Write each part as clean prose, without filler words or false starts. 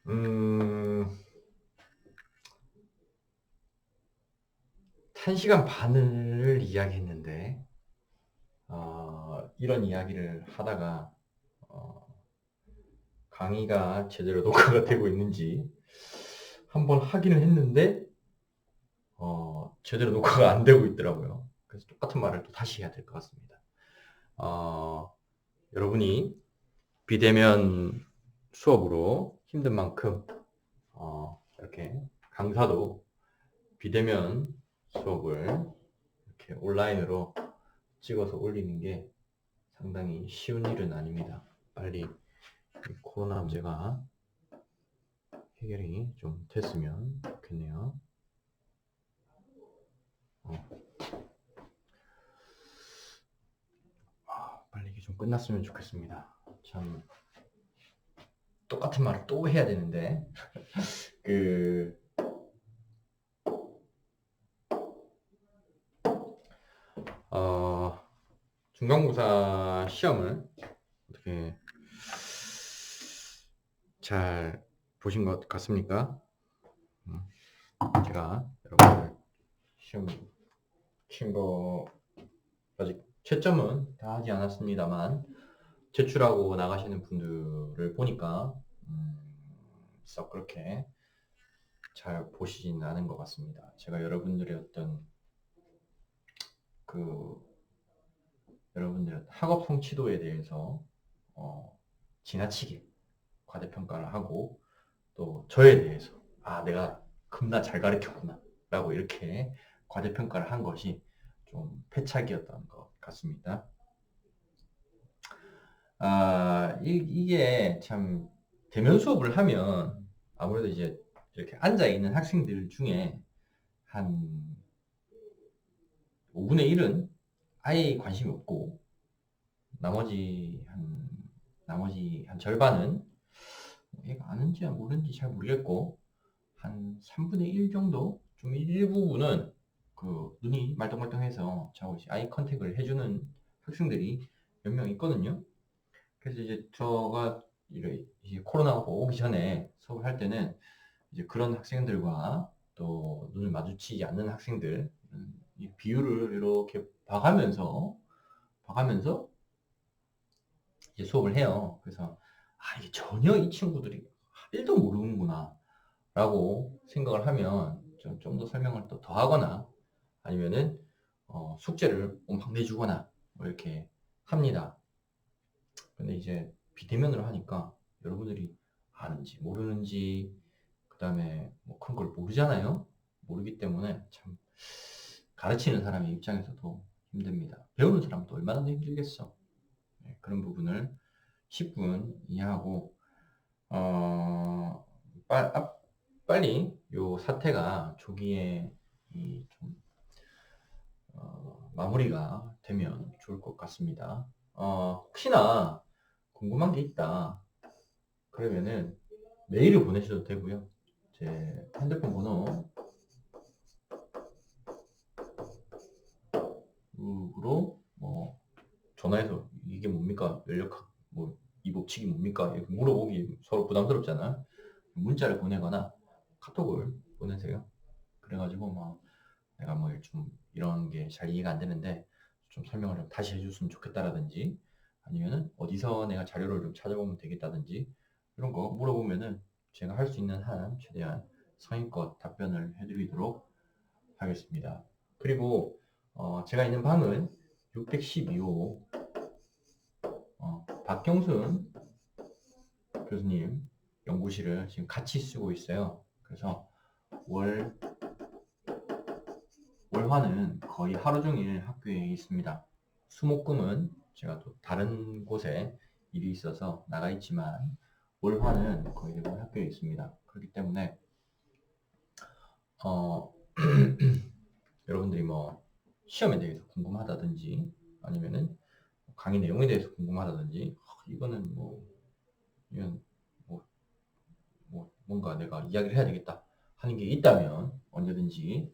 음, 1시간 반을 이야기했는데, 이런 이야기를 하다가, 어, 강의가 제대로 녹화가 되고 있는지 한번 확인을 했는데, 제대로 녹화가 안 되고 있더라고요. 그래서 똑같은 말을 또 다시 해야 될 것 같습니다. 어, 여러분이 비대면 수업으로 힘든 만큼, 이렇게 강사도 비대면 수업을 이렇게 온라인으로 찍어서 올리는 게 상당히 쉬운 일은 아닙니다. 빨리 이 코로나 문제가 해결이 좀 됐으면 좋겠네요. 빨리 이게 좀 끝났으면 좋겠습니다. 참 똑같은 말을 또 해야 되는데 그 중간고사 시험을 어떻게 잘 보신 것 같습니까? 제가 여러분들 시험 친거 아직 채점은 다 하지 않았습니다만 제출하고 나가시는 분들을 보니까 썩 그렇게 잘 보시진 않은 것 같습니다. 제가 여러분들의 어떤 그 여러분들의 학업 성취도에 대해서 지나치게 과대평가를 하고 또 저에 대해서 내가 겁나 잘 가르쳤구나 라고 이렇게 과대평가를 한 것이 좀 패착이었던 것 같습니다. 이게 참 대면 수업을 하면 아무래도 이제 이렇게 앉아 있는 학생들 중에 한 5분의 1은 아예 관심이 없고 나머지 한 절반은 얘가 아는지 모르는지 잘 모르겠고 한 3분의 1 정도 좀 일부분은 그 눈이 말똥말똥해서 저하고 아이 컨택을 해주는 학생들이 몇 명 있거든요. 그래서 이제 제가 이제 코로나가 오기 전에 수업을 할 때는 이제 그런 학생들과 또 눈을 마주치지 않는 학생들 이 비율을 이렇게 봐가면서 이제 수업을 해요. 그래서 이게 전혀 이 친구들이 1도 모르는구나 라고 생각을 하면 좀 더 설명을 또 더 하거나 아니면은 숙제를 막 내주거나 뭐 이렇게 합니다. 근데 이제 비대면으로 하니까 여러분들이 아는지 모르는지 그 다음에 뭐 큰 걸 모르잖아요. 모르기 때문에 참 가르치는 사람의 입장에서도 힘듭니다. 배우는 사람도 얼마나 더 힘들겠어. 네, 그런 부분을 10분 이해하고 어, 빨리 요 사태가 조기에 좀 마무리가 되면 좋을 것 같습니다. 혹시나 궁금한 게 있다. 그러면은 메일을 보내셔도 되고요. 제 핸드폰 번호로 뭐 전화해서 이게 뭡니까? 연력 뭐 이복치기 뭡니까? 이렇게 물어보기 서로 부담스럽잖아. 문자를 보내거나 카톡을 보내세요. 그래가지고 뭐 내가 뭐 좀 이런 게 잘 이해가 안 되는데 좀 설명을 좀 다시 해줬으면 좋겠다라든지 아니면은 어디서 내가 자료를 좀 찾아보면 되겠다든지 이런 거 물어보면은 제가 할 수 있는 한 최대한 성의껏 답변을 해드리도록 하겠습니다. 그리고 제가 있는 방은 612호 박경순 교수님 연구실을 지금 같이 쓰고 있어요. 그래서 월 월화는 거의 하루 종일 학교에 있습니다. 수목금은 제가 또 다른 곳에 일이 있어서 나가 있지만 월화는 거의 대부분 학교에 있습니다. 그렇기 때문에 어, 여러분들이 뭐 시험에 대해서 궁금하다든지 아니면은 강의 내용에 대해서 궁금하다든지 이거는 이건 뭐, 뭔가 내가 이야기를 해야 되겠다 하는 게 있다면 언제든지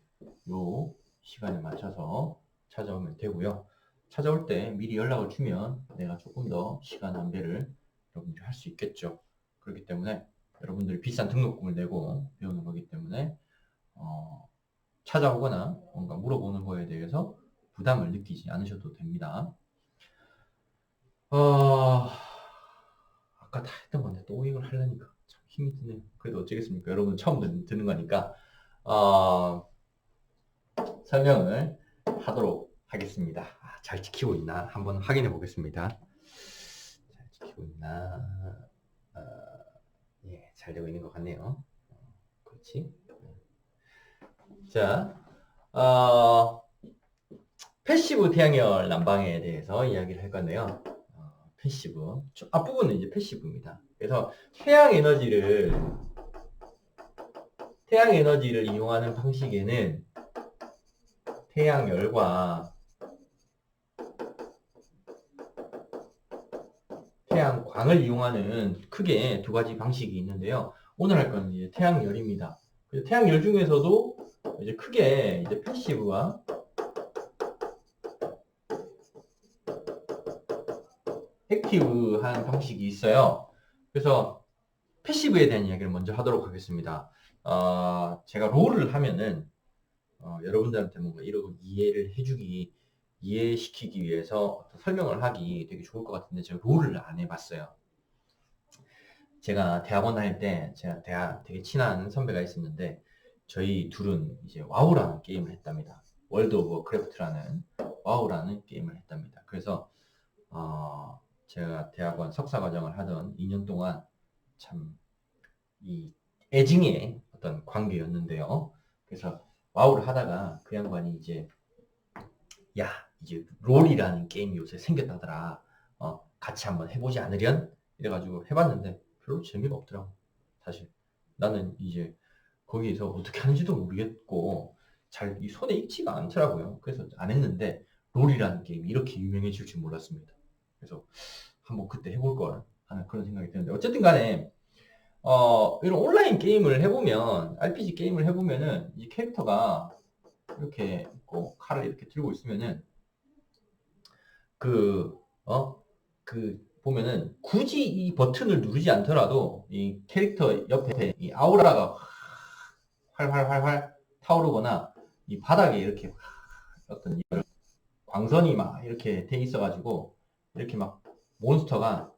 요 시간에 맞춰서 찾아오면 되고요. 찾아올 때 미리 연락을 주면 내가 조금 더 시간 안배를 여러분들이 할 수 있겠죠. 그렇기 때문에 여러분들이 비싼 등록금을 내고 배우는 거기 때문에 찾아오거나 뭔가 물어보는 거에 대해서 부담을 느끼지 않으셔도 됩니다. 아까 다 했던 건데 또 이걸 하려니까 참 힘이 드네요. 그래도 어쩌겠습니까? 여러분 처음 듣는 거니까 설명을 하도록 하겠습니다. 잘 지키고 있나 한번 확인해 보겠습니다. 잘 지키고 있나? 예, 잘 되고 있는 것 같네요. 그렇지? 자, 패시브 태양열 난방에 대해서 이야기를 할 건데요. 패시브. 앞부분은 이제 패시브입니다. 그래서 태양 에너지를 이용하는 방식에는 태양열과 태양광을 이용하는 크게 두 가지 방식이 있는데요. 오늘 할 거는 이제 태양열입니다. 태양열 중에서도 이제 크게 이제 패시브와 액티브한 방식이 있어요. 그래서 패시브에 대한 이야기를 먼저 하도록 하겠습니다. 제가 롤을 하면은 여러분들한테 뭔가 이런 이해시키기 위해서 설명을 하기 되게 좋을 것 같은데 제가 롤을 안 해봤어요. 제가 대학원 다닐 때 제가 되게 친한 선배가 있었는데 저희 둘은 이제 와우라는 게임을 했답니다. 월드 오브 워크래프트라는 와우라는 게임을 했답니다. 그래서 제가 대학원 석사과정을 하던 2년 동안 참 이 애증의 어떤 관계였는데요. 그래서 와우를 하다가 그 양반이 이제 롤이라는 게임이 요새 생겼다더라. 같이 한번 해보지 않으련? 이래가지고 해봤는데 별로 재미가 없더라고. 사실 나는 이제 거기에서 어떻게 하는지도 모르겠고 잘 이 손에 익지가 않더라고요. 그래서 안 했는데 롤이라는 게임이 이렇게 유명해질 줄 몰랐습니다. 그래서 한번 그때 해볼 걸 하는 그런 생각이 드는데 어쨌든 간에 이런 온라인 게임을 해보면 RPG 게임을 해보면은 이 캐릭터가 이렇게 있고 칼을 이렇게 들고 있으면은 보면은 굳이 이 버튼을 누르지 않더라도 이 캐릭터 옆에 이 아우라가 활활활활 타오르거나 이 바닥에 이렇게 어떤 광선이 막 이렇게 돼 있어가지고 이렇게 막 몬스터가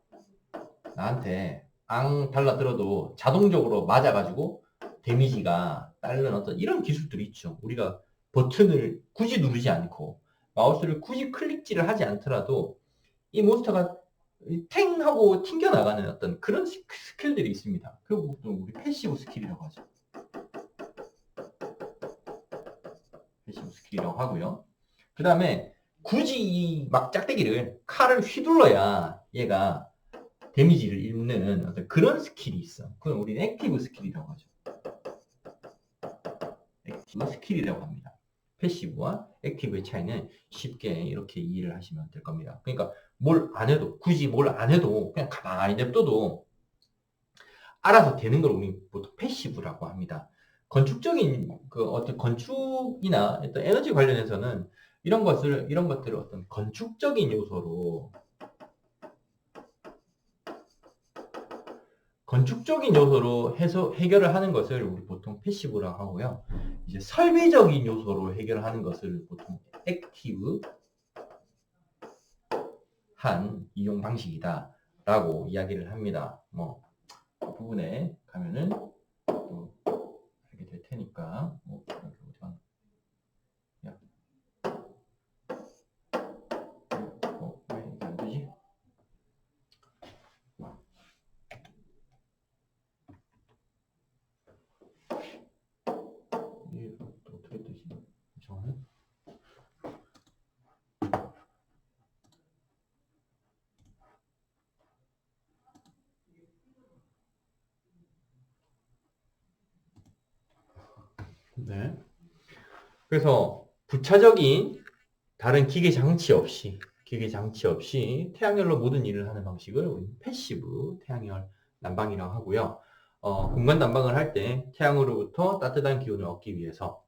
나한테 달라들어도 자동적으로 맞아가지고 데미지가 딸는 어떤 이런 기술들이 있죠. 우리가 버튼을 굳이 누르지 않고 마우스를 굳이 클릭질을 하지 않더라도 이 몬스터가 탱 하고 튕겨나가는 어떤 그런 스킬들이 있습니다. 그거 보통 우리 패시브 스킬이라고 하죠. 패시브 스킬이라고 하고요. 그 다음에 굳이 이 막 짝대기를 칼을 휘둘러야 얘가 데미지를 입는 어떤 그런 스킬이 있어. 그건 우리는 액티브 스킬이라고 하죠. 액티브 스킬이라고 합니다. 패시브와 액티브의 차이는 쉽게 이렇게 이해를 하시면 될 겁니다. 그러니까 굳이 뭘 안 해도 그냥 가만히 냅둬도 알아서 되는 걸 우리 보통 패시브라고 합니다. 건축적인 어떤 건축이나 어떤 에너지 관련해서는 이런 것들을 어떤 건축적인 요소로 해결을 하는 것을 우리 보통 패시브라고 하고요. 이제 설비적인 요소로 해결하는 것을 보통 액티브 한 이용 방식이다라고 이야기를 합니다. 그 부분에 가면은 또 이렇게 될 테니까 왜 이게 안 되지? 이게 또 어떻게 되지? 잠깐만요. 네. 그래서 부차적인 다른 기계 장치 없이 태양열로 모든 일을 하는 방식을 우리 패시브 태양열 난방이라고 하고요. 공간 난방을 할 때 태양으로부터 따뜻한 기운을 얻기 위해서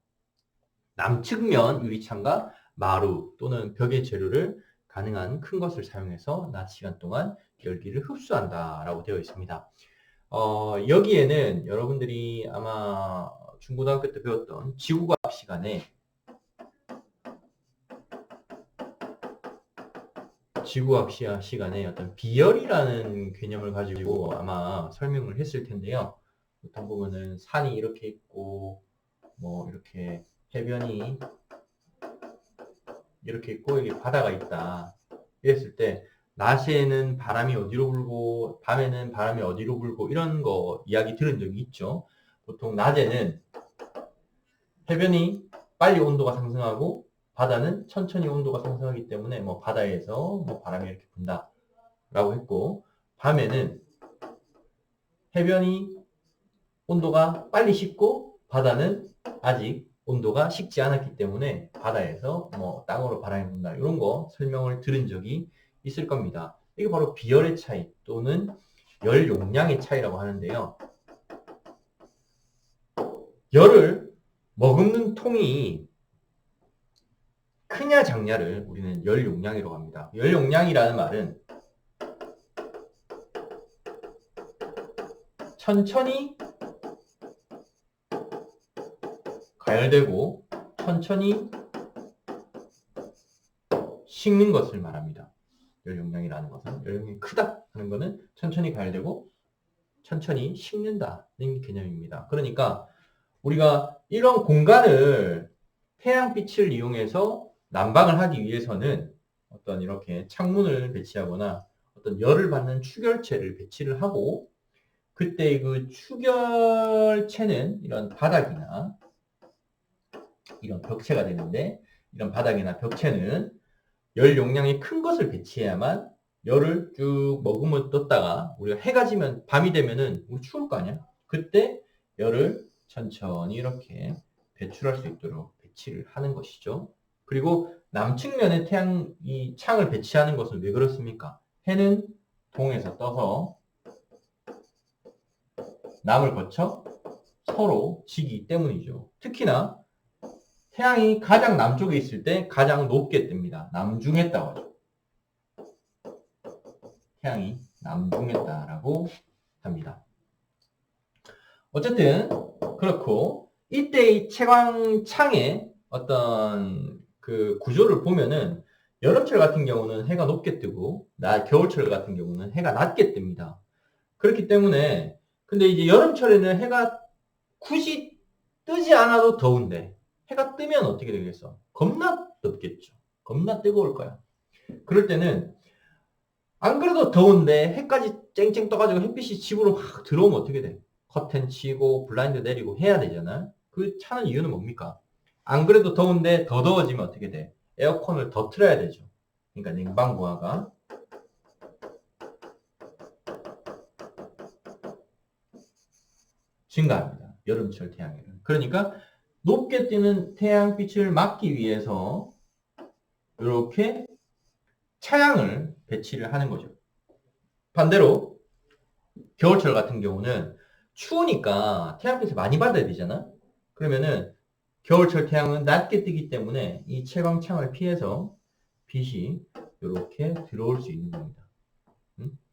남측면 유리창과 마루 또는 벽의 재료를 가능한 큰 것을 사용해서 낮 시간 동안 열기를 흡수한다라고 되어 있습니다. 여기에는 여러분들이 아마 중고등학교 때 배웠던 지구과학 시간에 어떤 비열이라는 개념을 가지고 아마 설명을 했을 텐데요. 보통 보면은 산이 이렇게 있고 뭐 이렇게 해변이 이렇게 있고 여기 바다가 있다. 이랬을 때 낮에는 바람이 어디로 불고 밤에는 바람이 어디로 불고 이런 거 이야기 들은 적이 있죠. 보통 낮에는 해변이 빨리 온도가 상승하고 바다는 천천히 온도가 상승하기 때문에 뭐 바다에서 뭐 바람이 이렇게 분다라고 했고, 밤에는 해변이 온도가 빨리 식고 바다는 아직 온도가 식지 않았기 때문에 바다에서 뭐 땅으로 바람이 분다, 이런 거 설명을 들은 적이 있을 겁니다. 이게 바로 비열의 차이 또는 열 용량의 차이라고 하는데요. 열을 머금는 통이 크냐 작냐를 우리는 열 용량이라고 합니다. 열 용량이라는 말은 천천히 가열되고 천천히 식는 것을 말합니다. 열 용량이라는 것은, 열 용량이 크다 하는 것은 천천히 가열되고 천천히 식는다는 개념입니다. 그러니까 우리가 이런 공간을 태양빛을 이용해서 난방을 하기 위해서는 어떤 이렇게 창문을 배치하거나 어떤 열을 받는 추결체를 배치를 하고, 그때 그 추결체는 이런 바닥이나 이런 벽체가 되는데, 이런 바닥이나 벽체는 열 용량이 큰 것을 배치해야만 열을 쭉 머금어 뒀다가 우리가 해가 지면 밤이 되면은 우리 추울 거 아니야? 그때 열을 천천히 이렇게 배출할 수 있도록 배치를 하는 것이죠. 그리고 남측면에 이 창을 배치하는 것은 왜 그렇습니까? 해는 동에서 떠서 남을 거쳐 서로 지기 때문이죠. 특히나 태양이 가장 남쪽에 있을 때 가장 높게 뜹니다. 남중했다고 하죠. 태양이 남중했다라고 합니다. 어쨌든 그렇고, 이때의 채광창의 어떤 그 구조를 보면은 여름철 같은 경우는 해가 높게 뜨고 겨울철 같은 경우는 해가 낮게 뜹니다. 그렇기 때문에, 근데 이제 여름철에는 해가 굳이 뜨지 않아도 더운데 해가 뜨면 어떻게 되겠어? 겁나 덥겠죠. 겁나 뜨거울 거야. 그럴 때는 안 그래도 더운데 해까지 쨍쨍 떠가지고 햇빛이 집으로 확 들어오면 어떻게 돼? 커튼 치고 블라인드 내리고 해야 되잖아. 그 차는 이유는 뭡니까? 안 그래도 더운데 더 더워지면 어떻게 돼? 에어컨을 더 틀어야 되죠. 그러니까 냉방부하가 증가합니다. 여름철 태양에는. 그러니까 높게 뜨는 태양빛을 막기 위해서 이렇게 차양을 배치를 하는 거죠. 반대로 겨울철 같은 경우는 추우니까 태양빛을 많이 받아야 되잖아. 그러면은 겨울철 태양은 낮게 뜨기 때문에 이 채광창을 피해서 빛이 이렇게 들어올 수 있는 겁니다.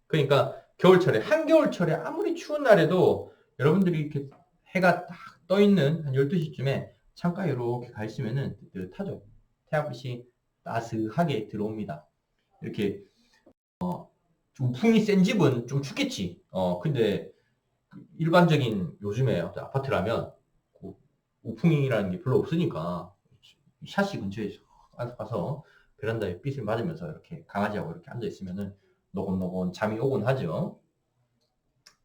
그러니까 겨울철에, 한겨울철에 아무리 추운 날에도 여러분들이 이렇게 해가 딱 떠 있는 한 12시쯤에 창가에 이렇게 가 있으면은 뜨뜻하죠. 태양빛이 따스하게 들어옵니다. 이렇게 우풍이 센 집은 좀 춥겠지. 근데 일반적인 요즘에 아파트라면 우풍이라는 게 별로 없으니까 샤시 근처에 가서 베란다에 빛을 맞으면서 이렇게 강아지하고 이렇게 앉아 있으면은 노곤노곤 잠이 오곤 하죠.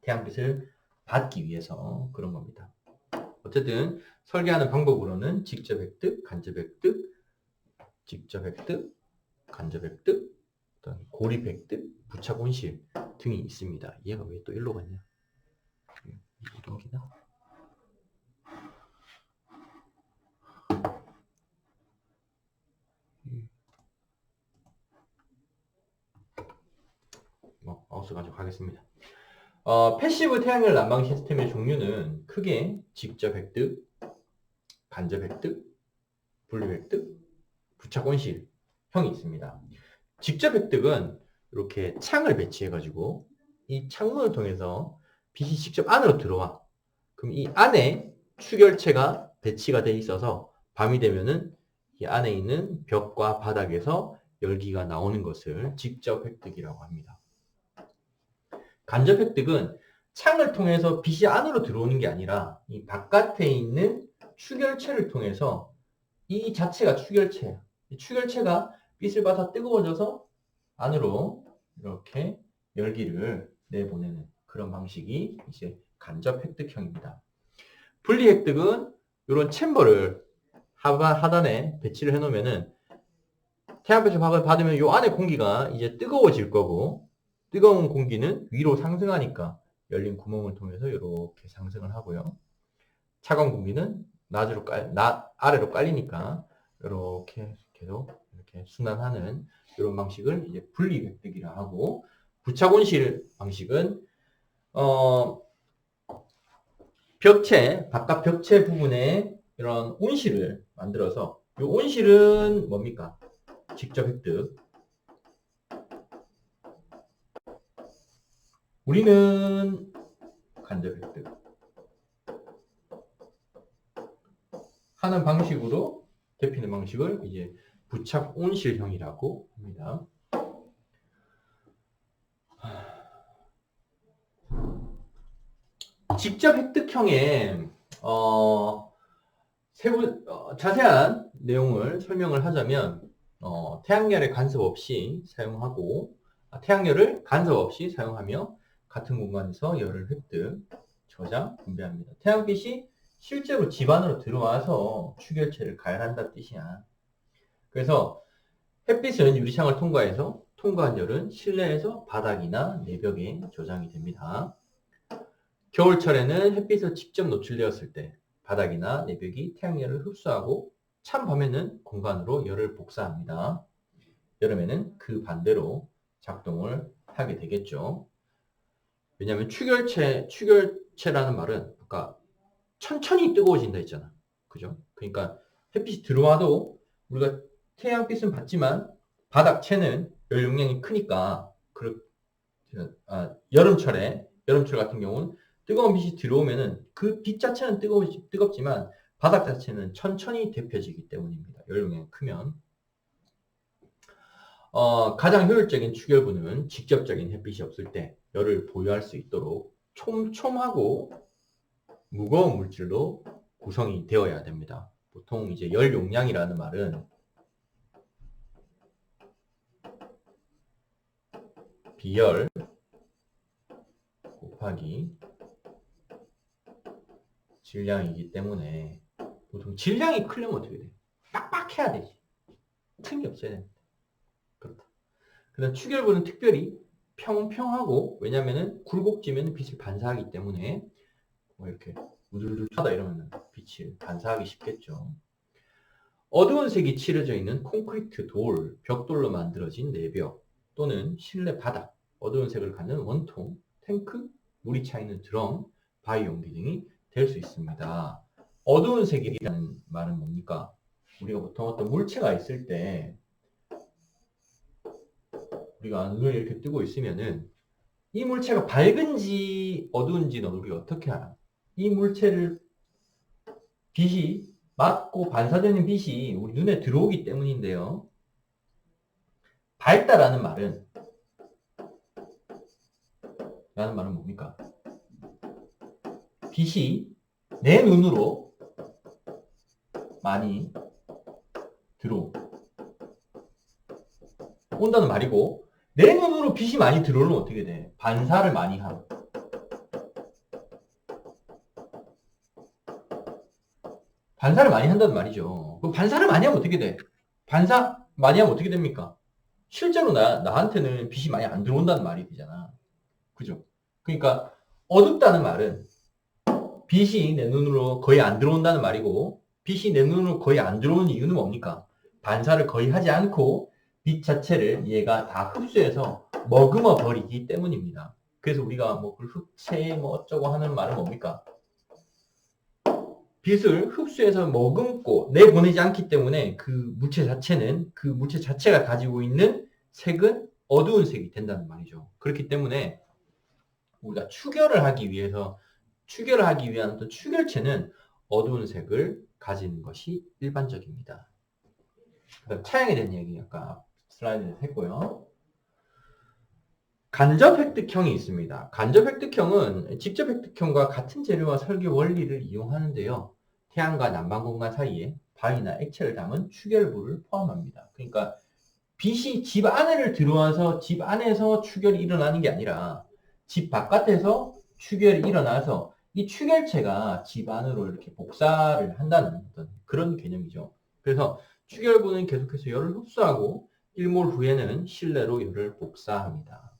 태양빛을 받기 위해서 그런 겁니다. 어쨌든 설계하는 방법으로는 직접 획득, 간접 획득, 직접 획득, 간접 획득, 고립 획득, 부착 온실 등이 있습니다. 얘가 왜 또 일로 갔냐? 이거 넘기나? 마우스 가지고 가겠습니다. 패시브 태양열 난방 시스템의 종류는 크게 직접 획득, 간접 획득, 분류 획득, 부착 온실 형이 있습니다. 직접 획득은 이렇게 창을 배치해가지고 이 창문을 통해서 빛이 직접 안으로 들어와. 그럼 이 안에 축열체가 배치가 돼 있어서 밤이 되면은 이 안에 있는 벽과 바닥에서 열기가 나오는 것을 직접 획득이라고 합니다. 간접 획득은 창을 통해서 빛이 안으로 들어오는 게 아니라 이 바깥에 있는 축열체를 통해서 이 자체가 축열체예요. 이 축열체가 빛을 받아 뜨거워져서 안으로 이렇게 열기를 내보내는 그런 방식이 이제 간접 획득형입니다. 분리 획득은 이런 챔버를 하단에 배치를 해놓으면은 태양빛을 받으면 이 안에 공기가 이제 뜨거워질 거고, 뜨거운 공기는 위로 상승하니까 열린 구멍을 통해서 이렇게 상승을 하고요. 차가운 공기는 아래로 깔리니까 이렇게 계속 이렇게 순환하는 이런 방식을 이제 분리 획득이라 하고, 부착 온실 방식은 바깥 벽체 부분에 이런 온실을 만들어서, 이 온실은 뭡니까? 직접 획득. 우리는 간접 획득. 하는 방식으로 대피는 방식을 이제 부착 온실형이라고 합니다. 직접 획득형의 자세한 내용을 설명을 하자면 태양열을 간섭 없이 사용하고 태양열을 간섭 없이 사용하며 같은 공간에서 열을 획득, 저장, 분배합니다. 태양빛이 실제로 집 안으로 들어와서 축열체를 가열한다는 뜻이야. 그래서 햇빛은 유리창을 통과한 열은 실내에서 바닥이나 내벽에 저장이 됩니다. 겨울철에는 햇빛을 직접 노출되었을 때 바닥이나 내벽이 태양열을 흡수하고 찬 밤에는 공간으로 열을 복사합니다. 여름에는 그 반대로 작동을 하게 되겠죠. 왜냐하면 축열체라는 말은 아까 천천히 뜨거워진다 했잖아. 그죠? 그러니까 햇빛이 들어와도 우리가 태양빛은 받지만 바닥체는 열 용량이 크니까 여름철 같은 경우는 뜨거운 빛이 들어오면은 그 빛 자체는 뜨겁지만 바닥 자체는 천천히 데펴지기 때문입니다. 열 용량이 크면. 가장 효율적인 축열부는 직접적인 햇빛이 없을 때 열을 보유할 수 있도록 촘촘하고 무거운 물질로 구성이 되어야 됩니다. 보통 이제 열 용량이라는 말은 비열 곱하기 질량이기 때문에 보통 질량이 크려면 어떻게 돼? 빡빡해야 되지. 틈이 없어야 됩니다. 그렇다. 그다음 축열부는 특별히 평평하고, 왜냐면은 굴곡지면 빛을 반사하기 때문에 이렇게 우들우들 하다 이러면 빛을 반사하기 쉽겠죠. 어두운 색이 칠해져 있는 콘크리트 벽돌로 만들어진 내벽 또는 실내 바닥, 어두운 색을 갖는 원통, 탱크, 물이 차 있는 드럼, 바위 용기 등이 될 수 있습니다. 어두운 색이라는 말은 뭡니까? 우리가 보통 어떤 물체가 있을 때 우리가 눈을 이렇게 뜨고 있으면은 이 물체가 밝은지 어두운지는 우리가 어떻게 알아? 이 물체를 빛이 맞고 반사되는 빛이 우리 눈에 들어오기 때문인데요. 밝다라는 말은 뭡니까? 빛이 내 눈으로 많이 들어온다는 말이고, 내 눈으로 빛이 많이 들어오면 어떻게 돼? 반사를 많이 함. 반사를 많이 한다는 말이죠. 그럼 반사를 많이 하면 어떻게 돼? 반사 많이 하면 어떻게 됩니까? 실제로 나한테는 빛이 많이 안 들어온다는 말이 되잖아. 그죠? 그러니까 어둡다는 말은 빛이 내 눈으로 거의 안 들어온다는 말이고, 빛이 내 눈으로 거의 안 들어오는 이유는 뭡니까? 반사를 거의 하지 않고 빛 자체를 얘가 다 흡수해서 머금어 버리기 때문입니다. 그래서 우리가 뭐 흑채 뭐 어쩌고 하는 말은 뭡니까? 빛을 흡수해서 머금고 내보내지 않기 때문에 그 물체 자체가 가지고 있는 색은 어두운 색이 된다는 말이죠. 그렇기 때문에 우리가 추결을 하기 위한 어떤 추결체는 어두운 색을 가지는 것이 일반적입니다. 그다음 차양에 대한 얘기 아까 슬라이드에서 했고요. 간접 획득형이 있습니다. 간접 획득형은 직접 획득형과 같은 재료와 설계 원리를 이용하는데요. 태양과 난방 공간 사이에 바위나 액체를 담은 추결부를 포함합니다. 그러니까 빛이 집 안에를 들어와서 집 안에서 추결이 일어나는 게 아니라 집 바깥에서 추결이 일어나서 이 추결체가 집 안으로 이렇게 복사를 한다는 어떤 그런 개념이죠. 그래서 추결부는 계속해서 열을 흡수하고 일몰 후에는 실내로 열을 복사합니다.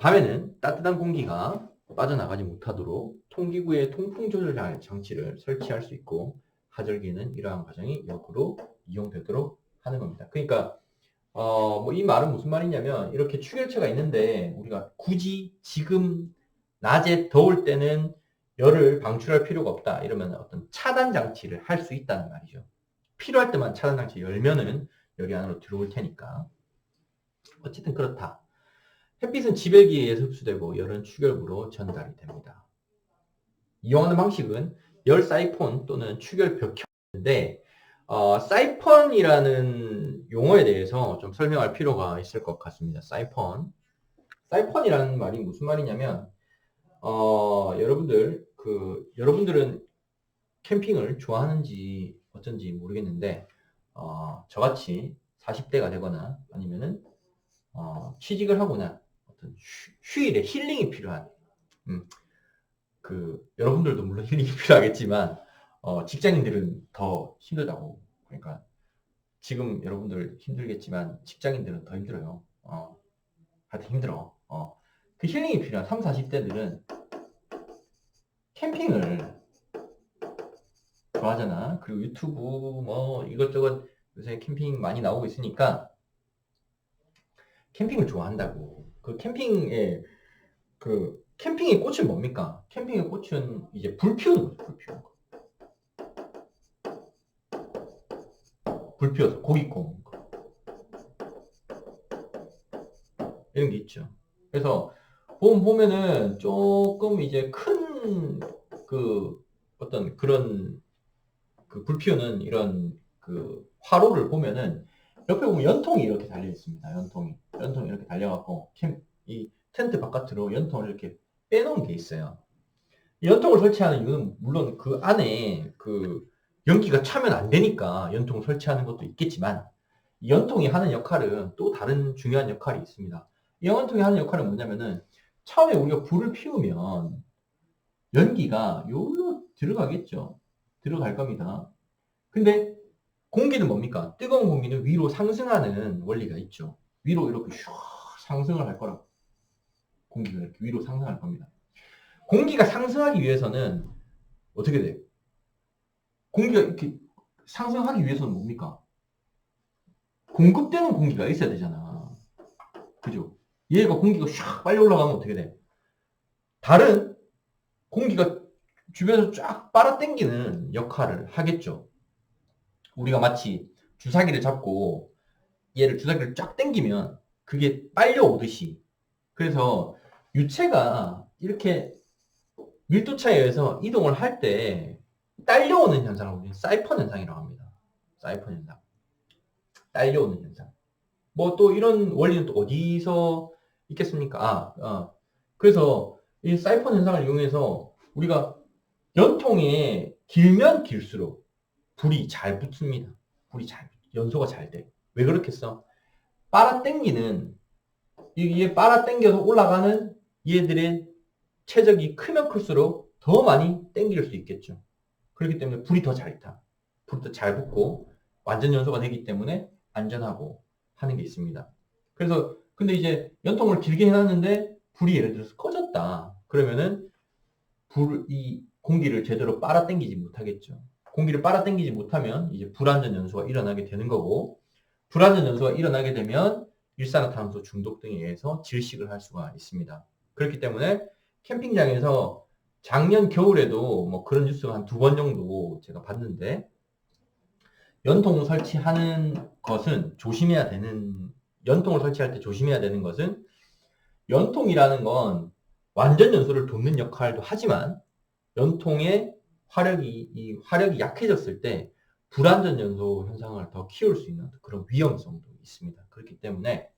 밤에는 따뜻한 공기가 빠져나가지 못하도록 통기구에 통풍 조절 장치를 설치할 수 있고 하절기에는 이러한 과정이 역으로 이용되도록 하는 겁니다. 그러니까 뭐 이 말은 무슨 말이냐면 이렇게 추결체가 있는데 우리가 굳이 지금 낮에 더울 때는 열을 방출할 필요가 없다 이러면 어떤 차단 장치를 할 수 있다는 말이죠. 필요할 때만 차단 장치 열면은 열이 안으로 들어올 테니까. 어쨌든 그렇다. 햇빛은 지배기에 의해서 흡수되고 열은 추결부로 전달이 됩니다. 이용하는 방식은 열 사이폰 또는 추결 벽형인데 사이펀이라는 용어에 대해서 좀 설명할 필요가 있을 것 같습니다. 사이펀이라는 말이 무슨 말이냐면 여러분들은 캠핑을 좋아하는지 어쩐지 모르겠는데 저같이 40대가 되거나 아니면은 취직을 하거나 어떤 휴일에 힐링이 필요한 여러분들도 물론 힐링이 필요하겠지만 직장인들은 더 힘들다고. 그러니까 지금 여러분들 힘들겠지만 직장인들은 더 힘들어요. 하여튼 힘들어. 그 힐링이 필요한 30, 40대들은 캠핑을 좋아하잖아. 그리고 유튜브 뭐 이것저것 요새 캠핑 많이 나오고 있으니까 캠핑을 좋아한다고. 캠핑의 꽃은 뭡니까? 캠핑의 꽃은 이제 불 피우는 거죠. 불 피워서 고기 구워 먹는 거. 이런 게 있죠. 그래서 보면은 조금 이제 큰 어떤 그런 불 피우는 이런 화로를 보면은 옆에 보면 연통이 이렇게 달려 있습니다. 연통이 이렇게 달려갖고 이 텐트 바깥으로 연통을 이렇게 빼놓은 게 있어요. 연통을 설치하는 이유는 물론 그 안에 연기가 차면 안 되니까 연통 설치하는 것도 있겠지만 이 연통이 하는 역할은 또 다른 중요한 역할이 있습니다. 이 연통이 하는 역할은 뭐냐면은 처음에 우리가 불을 피우면 연기가 여기로 들어가겠죠. 들어갈 겁니다. 근데 공기는 뭡니까? 뜨거운 공기는 위로 상승하는 원리가 있죠. 위로 이렇게 슉 상승을 할 거라고. 공기가 이렇게 위로 상승할 겁니다. 공기가 상승하기 위해서는 어떻게 돼요? 공기가 이렇게 상승하기 위해서는 뭡니까? 공급되는 공기가 있어야 되잖아. 그죠? 얘가 공기가 슉 빨리 올라가면 어떻게 돼? 다른 공기가 주변에서 쫙 빨아당기는 역할을 하겠죠. 우리가 마치 주사기를 잡고 얘를 주사기를 쫙 당기면 그게 빨려오듯이. 그래서 유체가 이렇게 밀도차에 의해서 이동을 할 때 딸려오는 현상을 우리는 사이펀 현상이라고 합니다. 사이펀 현상. 딸려오는 현상. 뭐 또 이런 원리는 또 어디서 있겠습니까? 그래서 이 사이펀 현상을 이용해서 우리가 연통에 길면 길수록 불이 잘 붙습니다. 연소가 잘 돼. 왜 그렇겠어? 빨아당기는, 이게 빨아당겨서 올라가는 얘들의 체적이 크면 클수록 더 많이 당길 수 있겠죠. 그렇기 때문에 불이 더 잘 타. 불도 잘 붙고 완전 연소가 되기 때문에 안전하고 하는 게 있습니다. 그래서 근데 이제 연통을 길게 해놨는데 불이 예를 들어서 꺼졌다. 그러면은 이 공기를 제대로 빨아당기지 못하겠죠. 공기를 빨아당기지 못하면 이제 불안전 연소가 일어나게 되는 거고, 불안전 연소가 일어나게 되면 일산화탄소 중독 등에 의해서 질식을 할 수가 있습니다. 그렇기 때문에 캠핑장에서 작년 겨울에도 뭐 그런 뉴스가 한 2번 정도 제가 봤는데, 연통을 설치하는 것은 연통을 설치할 때 조심해야 되는 것은 연통이라는 건 완전 연소를 돕는 역할도 하지만 연통의 화력이 약해졌을 때 불완전 연소 현상을 더 키울 수 있는 그런 위험성도 있습니다. 그렇기 때문에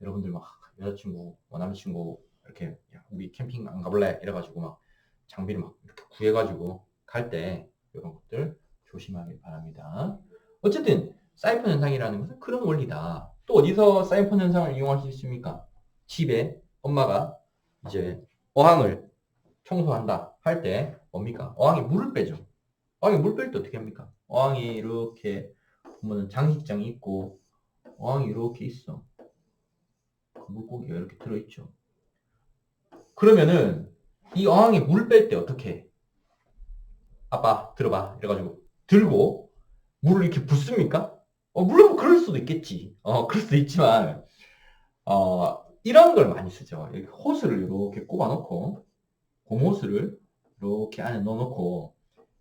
여러분들 막 여자친구, 남자친구 이렇게 야, 우리 캠핑 안 가볼래? 이래가지고 막 장비를 막 이렇게 구해가지고 갈 때 이런 것들 조심하길 바랍니다. 어쨌든 사이펀 현상이라는 것은 그런 원리다. 또 어디서 사이펀 현상을 이용할 수 있습니까? 집에 엄마가 이제 어항을 청소한다 할 때 뭡니까? 어항에 물을 빼죠. 어항에 물 뺄 때 어떻게 합니까? 어항이 이렇게 보면 장식장이 있고 어항이 이렇게 있어. 물고기가 이렇게 들어있죠. 그러면은 이 어항에 물 뺄 때 어떻게 해? 아빠 들어봐 이래가지고 들고 물을 이렇게 붓습니까? 물론 그럴 수도 있겠지. 그럴 수도 있지만 이런 걸 많이 쓰죠. 이렇게 호스를 이렇게 꼽아놓고 고무호스를 이렇게 안에 넣어놓고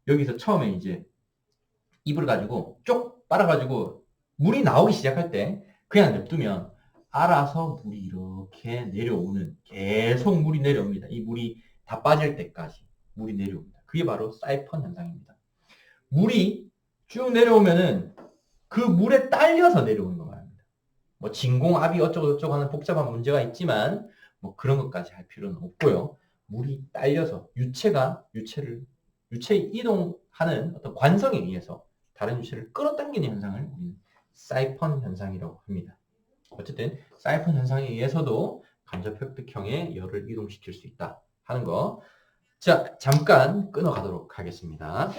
여기서 처음에 이제 이불을 가지고 쪽 빨아가지고 물이 나오기 시작할 때 그냥 냅두면 알아서 물이 이렇게 내려오는, 계속 물이 내려옵니다. 이 물이 다 빠질 때까지 물이 내려옵니다. 그게 바로 사이펀 현상입니다. 물이 쭉 내려오면은 그 물에 딸려서 내려오는 거 말입니다. 뭐 진공압이 어쩌고저쩌고 하는 복잡한 문제가 있지만 뭐 그런 것까지 할 필요는 없고요. 물이 딸려서 유체 이동하는 어떤 관성에 의해서 다른 유체를 끌어당기는 현상을 우리는 사이펀 현상이라고 합니다. 어쨌든 사이펀 현상에 의해서도 간접협득형의 열을 이동시킬 수 있다 하는 거. 자, 잠깐 끊어가도록 하겠습니다.